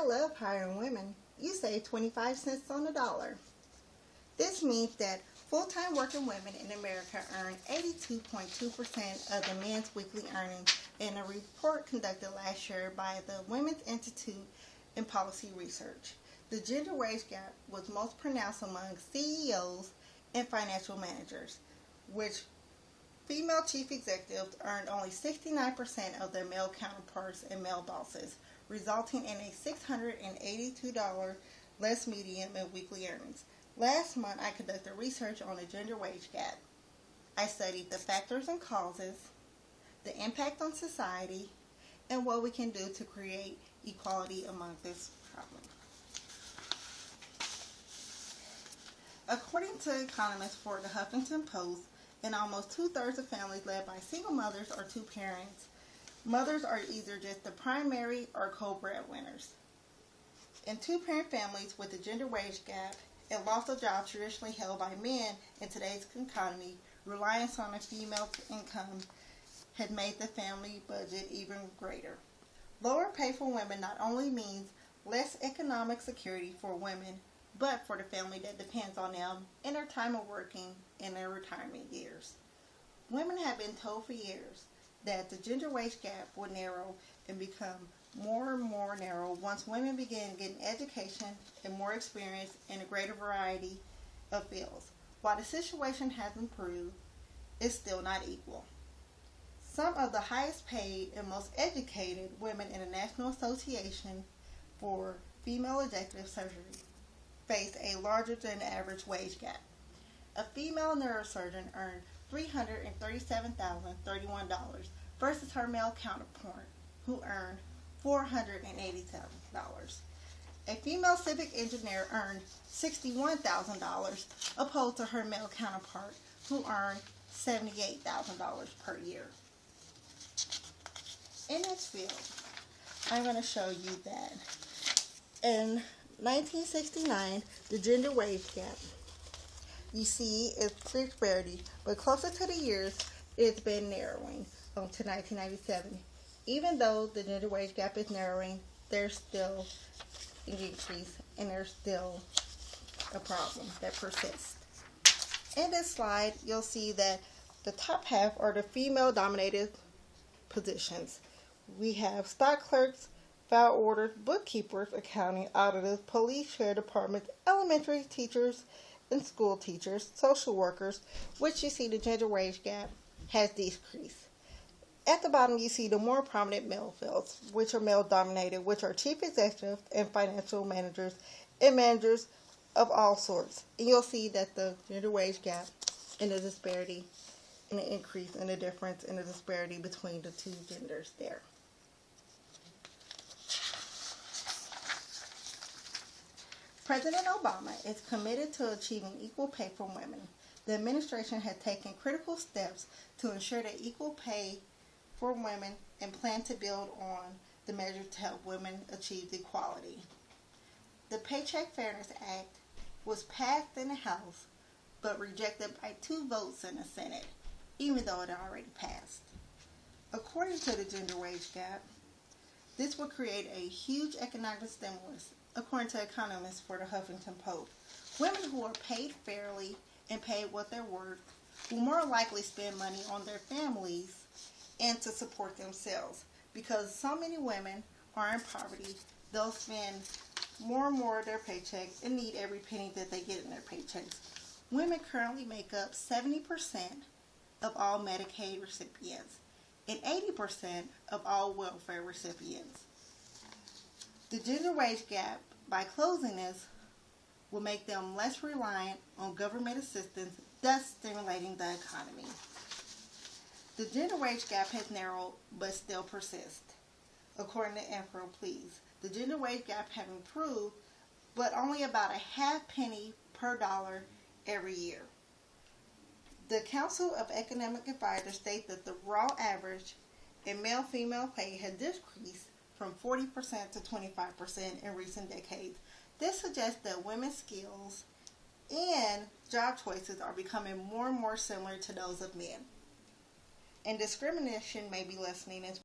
I love hiring women. You save 25 cents on the dollar. This means that full-time working women in America earn 82.2% of the men's weekly earnings in a report conducted last year by the Women's Institute in Policy Research. The gender wage gap was most pronounced among CEOs and financial managers, which female chief executives earned only 69% of their male counterparts and male bosses, resulting in a $682 less median in weekly earnings. Last month, I conducted research on the gender wage gap. I studied the factors and causes, the impact on society, and what we can do to create equality among this problem. According to economists for the Huffington Post, in almost two-thirds of families led by single mothers or two parents, mothers are either just the primary or co-breadwinners. In two-parent families with a gender wage gap and loss of jobs traditionally held by men in today's economy, reliance on a female income had made the family budget even greater. Lower pay for women not only means less economic security for women, but for the family that depends on them in their time of working in their retirement years. Women have been told for years that the gender wage gap would narrow and become more and more narrow once women begin getting education and more experience in a greater variety of fields. While the situation has improved, it's still not equal. Some of the highest paid and most educated women in the National Association for Female Executive Surgery face a larger than average wage gap. A female neurosurgeon earned $337,031 versus her male counterpart, who earned $487. A female civic engineer earned $61,000 opposed to her male counterpart, who earned $78,000 per year. In this field, I'm going to show you that in 1969, the gender wage gap, you see, is clear disparity, but closer to the years, it's been narrowing to 1997. Even though the gender wage gap is narrowing, there's still an increase and there's still a problem that persists. In this slide, you'll see that the top half are the female-dominated positions. We have stock clerks, file orders, bookkeepers, accounting, auditors, police, sheriff departments, elementary teachers, and school teachers, social workers, which you see the gender wage gap has decreased. At the bottom, you see the more prominent male fields, which are male-dominated, which are chief executives and financial managers and managers of all sorts. And you'll see that the gender wage gap and the disparity and the increase in the difference in the disparity between the two genders there. President Obama is committed to achieving equal pay for women. The administration has taken critical steps to ensure that equal pay for women and plan to build on the measures to help women achieve equality. The Paycheck Fairness Act was passed in the House but rejected by 2 votes in the Senate, even though it had already passed. According to the gender wage gap, this would create a huge economic stimulus, according to economists for the Huffington Post. Women who are paid fairly and paid what they're worth will more likely spend money on their families and to support themselves. Because so many women are in poverty, they'll spend more and more of their paychecks and need every penny that they get in their paychecks. Women currently make up 70% of all Medicaid recipients and 80% of all welfare recipients. The gender wage gap, by closing this, will make them less reliant on government assistance, thus stimulating the economy. The gender wage gap has narrowed but still persists. According to Info Please, the gender wage gap has improved, but only about a half penny per dollar every year. The Council of Economic Advisors states that the raw average in male-female pay has decreased from 40% to 25% in recent decades. This suggests that women's skills and job choices are becoming more and more similar to those of men, and discrimination may be lessening as